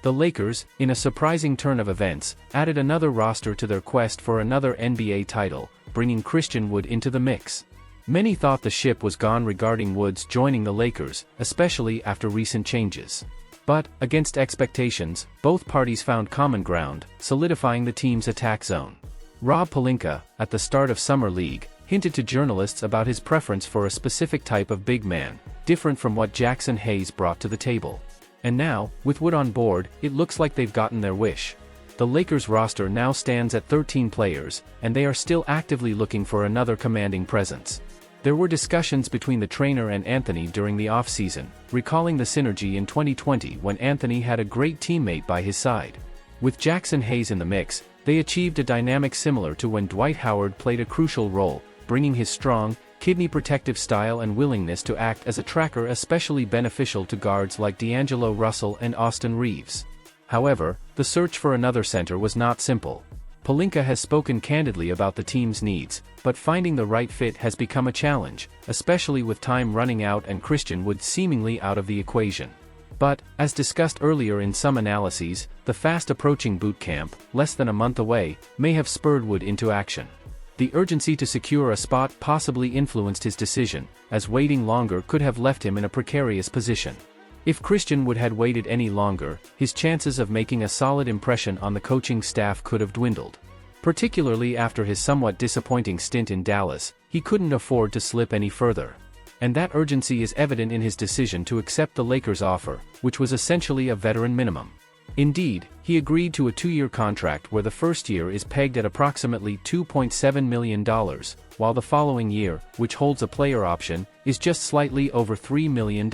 The Lakers, in a surprising turn of events, added another roster to their quest for another NBA title, bringing Christian Wood into the mix. Many thought the ship was gone regarding Woods joining the Lakers, especially after recent changes. But, against expectations, both parties found common ground, solidifying the team's attack zone. Rob Pelinka, at the start of Summer League, hinted to journalists about his preference for a specific type of big man, different from what Jackson Hayes brought to the table. And now, with Wood on board, it looks like they've gotten their wish. The Lakers roster now stands at 13 players, and they are still actively looking for another commanding presence. There were discussions between the trainer and Anthony during the off-season, recalling the synergy in 2020 when Anthony had a great teammate by his side. With Jackson Hayes in the mix, they achieved a dynamic similar to when Dwight Howard played a crucial role, bringing his strong, kidney-protective style and willingness to act as a tracker especially beneficial to guards like D'Angelo Russell and Austin Reeves. However, the search for another center was not simple. Pelinka has spoken candidly about the team's needs, but finding the right fit has become a challenge, especially with time running out and Christian Wood seemingly out of the equation. But, as discussed earlier in some analyses, the fast-approaching boot camp, less than a month away, may have spurred Wood into action. The urgency to secure a spot possibly influenced his decision, as waiting longer could have left him in a precarious position. If Christian Wood had waited any longer, his chances of making a solid impression on the coaching staff could have dwindled. Particularly after his somewhat disappointing stint in Dallas, he couldn't afford to slip any further. And that urgency is evident in his decision to accept the Lakers' offer, which was essentially a veteran minimum. Indeed, he agreed to a 2-year contract where the first year is pegged at approximately $2.7 million, while the following year, which holds a player option, is just slightly over $3 million.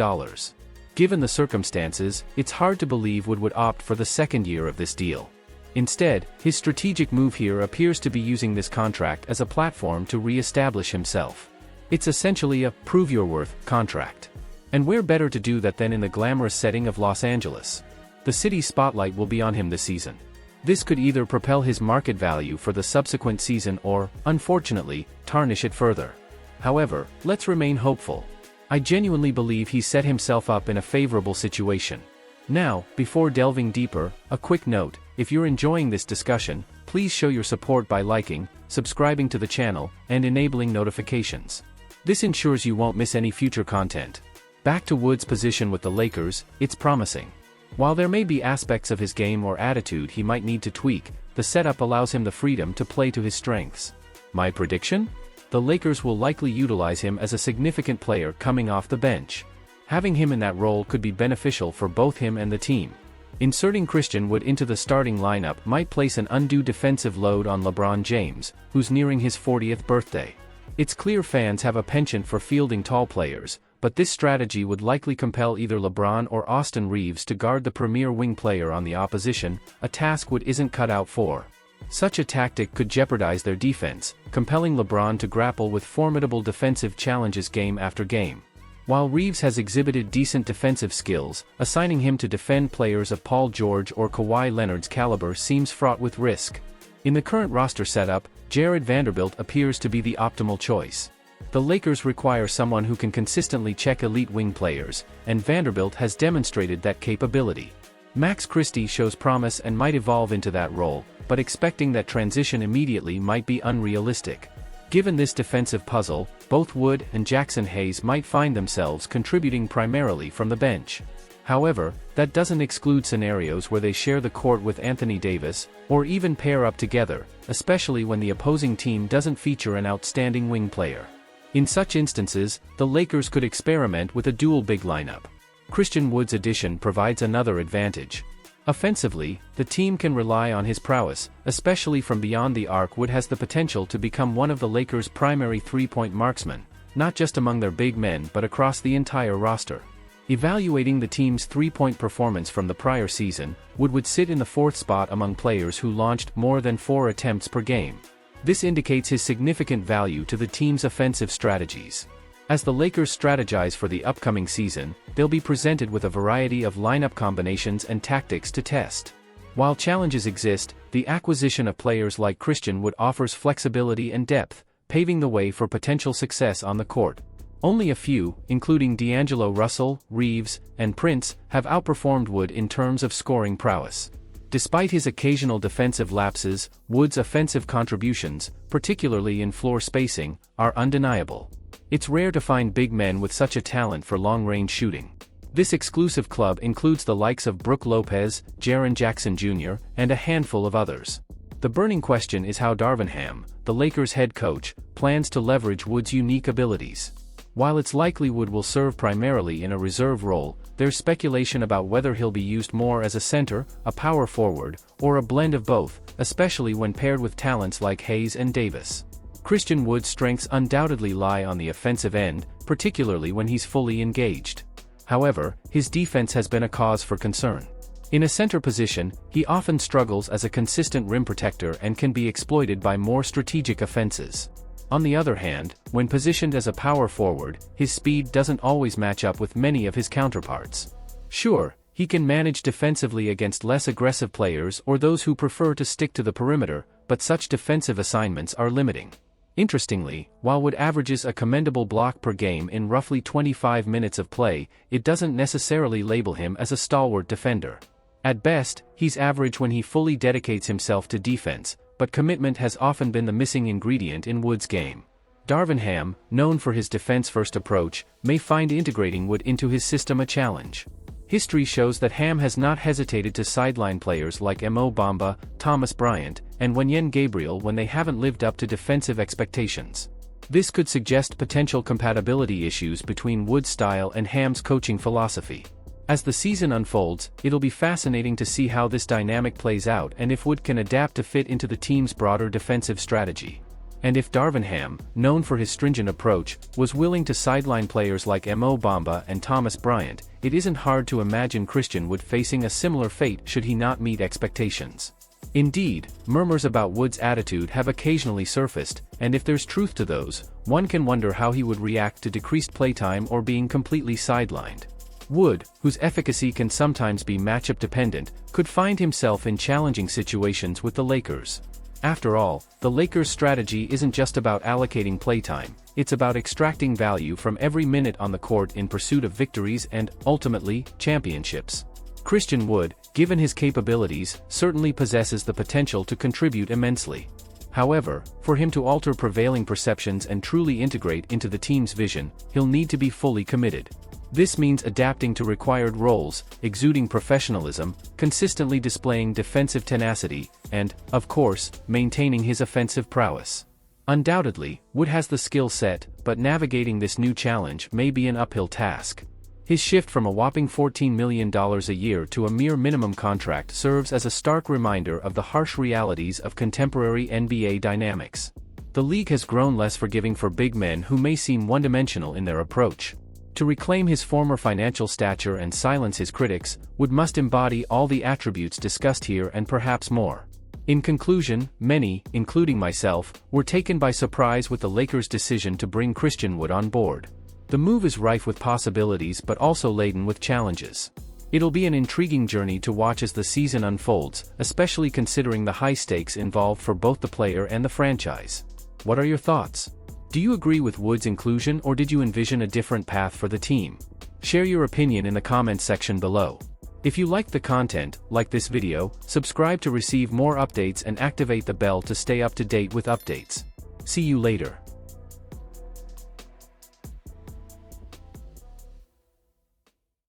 Given the circumstances, it's hard to believe Wood would opt for the second year of this deal. Instead, his strategic move here appears to be using this contract as a platform to re-establish himself. It's essentially a prove your worth contract. And where better to do that than in the glamorous setting of Los Angeles? The city's spotlight will be on him this season. This could either propel his market value for the subsequent season or, unfortunately, tarnish it further. However, let's remain hopeful. I genuinely believe he set himself up in a favorable situation. Now, before delving deeper, a quick note: if you're enjoying this discussion, please show your support by liking, subscribing to the channel, and enabling notifications. This ensures you won't miss any future content. Back to Wood's position with the Lakers, it's promising. While there may be aspects of his game or attitude he might need to tweak, the setup allows him the freedom to play to his strengths. My prediction? The Lakers will likely utilize him as a significant player coming off the bench. Having him in that role could be beneficial for both him and the team. Inserting Christian Wood into the starting lineup might place an undue defensive load on LeBron James, who's nearing his 40th birthday. It's clear fans have a penchant for fielding tall players, but this strategy would likely compel either LeBron or Austin Reeves to guard the premier wing player on the opposition, a task Wood isn't cut out for. Such a tactic could jeopardize their defense, compelling LeBron to grapple with formidable defensive challenges game after game. While Reeves has exhibited decent defensive skills, assigning him to defend players of Paul George or Kawhi Leonard's caliber seems fraught with risk. In the current roster setup, Jared Vanderbilt appears to be the optimal choice. The Lakers require someone who can consistently check elite wing players, and Vanderbilt has demonstrated that capability. Max Christie shows promise and might evolve into that role, but expecting that transition immediately might be unrealistic. Given this defensive puzzle, both Wood and Jackson Hayes might find themselves contributing primarily from the bench. However, that doesn't exclude scenarios where they share the court with Anthony Davis, or even pair up together, especially when the opposing team doesn't feature an outstanding wing player. In such instances, the Lakers could experiment with a dual big lineup. Christian Wood's addition provides another advantage. Offensively, the team can rely on his prowess, especially from beyond the arc. Wood has the potential to become one of the Lakers' primary three-point marksmen, not just among their big men but across the entire roster. Evaluating the team's three-point performance from the prior season, Wood would sit in the 4th spot among players who launched more than 4 attempts per game. This indicates his significant value to the team's offensive strategies. As the Lakers strategize for the upcoming season, they'll be presented with a variety of lineup combinations and tactics to test. While challenges exist, the acquisition of players like Christian Wood offers flexibility and depth, paving the way for potential success on the court. Only a few, including D'Angelo Russell, Reeves, and Prince, have outperformed Wood in terms of scoring prowess. Despite his occasional defensive lapses, Wood's offensive contributions, particularly in floor spacing, are undeniable. It's rare to find big men with such a talent for long-range shooting. This exclusive club includes the likes of Brook Lopez, Jaren Jackson Jr., and a handful of others. The burning question is how Darvin Ham, the Lakers' head coach, plans to leverage Wood's unique abilities. While it's likely Wood will serve primarily in a reserve role, there's speculation about whether he'll be used more as a center, a power forward, or a blend of both, especially when paired with talents like Hayes and Davis. Christian Wood's strengths undoubtedly lie on the offensive end, particularly when he's fully engaged. However, his defense has been a cause for concern. In a center position, he often struggles as a consistent rim protector and can be exploited by more strategic offenses. On the other hand, when positioned as a power forward, his speed doesn't always match up with many of his counterparts. Sure, he can manage defensively against less aggressive players or those who prefer to stick to the perimeter, but such defensive assignments are limiting. Interestingly, while Wood averages a commendable block per game in roughly 25 minutes of play, it doesn't necessarily label him as a stalwart defender. At best, he's average when he fully dedicates himself to defense, but commitment has often been the missing ingredient in Wood's game. Darvin Ham, known for his defense-first approach, may find integrating Wood into his system a challenge. History shows that Ham has not hesitated to sideline players like Mo Bamba, Thomas Bryant, and Wenyen Gabriel when they haven't lived up to defensive expectations. This could suggest potential compatibility issues between Wood's style and Ham's coaching philosophy. As the season unfolds, it'll be fascinating to see how this dynamic plays out and if Wood can adapt to fit into the team's broader defensive strategy. And if Darvin Ham, known for his stringent approach, was willing to sideline players like Mo Bamba and Thomas Bryant, it isn't hard to imagine Christian Wood facing a similar fate should he not meet expectations. Indeed, murmurs about Wood's attitude have occasionally surfaced, and if there's truth to those, one can wonder how he would react to decreased playtime or being completely sidelined. Wood, whose efficacy can sometimes be matchup dependent, could find himself in challenging situations with the Lakers. After all, the Lakers' strategy isn't just about allocating playtime, it's about extracting value from every minute on the court in pursuit of victories and, ultimately, championships. Christian Wood, given his capabilities, certainly possesses the potential to contribute immensely. However, for him to alter prevailing perceptions and truly integrate into the team's vision, he'll need to be fully committed. This means adapting to required roles, exuding professionalism, consistently displaying defensive tenacity, and, of course, maintaining his offensive prowess. Undoubtedly, Wood has the skill set, but navigating this new challenge may be an uphill task. His shift from a whopping $14 million a year to a mere minimum contract serves as a stark reminder of the harsh realities of contemporary NBA dynamics. The league has grown less forgiving for big men who may seem one-dimensional in their approach. To reclaim his former financial stature and silence his critics, Wood must embody all the attributes discussed here and perhaps more. In conclusion, many, including myself, were taken by surprise with the Lakers' decision to bring Christian Wood on board. The move is rife with possibilities but also laden with challenges. It'll be an intriguing journey to watch as the season unfolds, especially considering the high stakes involved for both the player and the franchise. What are your thoughts? Do you agree with Wood's inclusion or did you envision a different path for the team? Share your opinion in the comments section below. If you liked the content, like this video, subscribe to receive more updates and activate the bell to stay up to date with updates. See you later.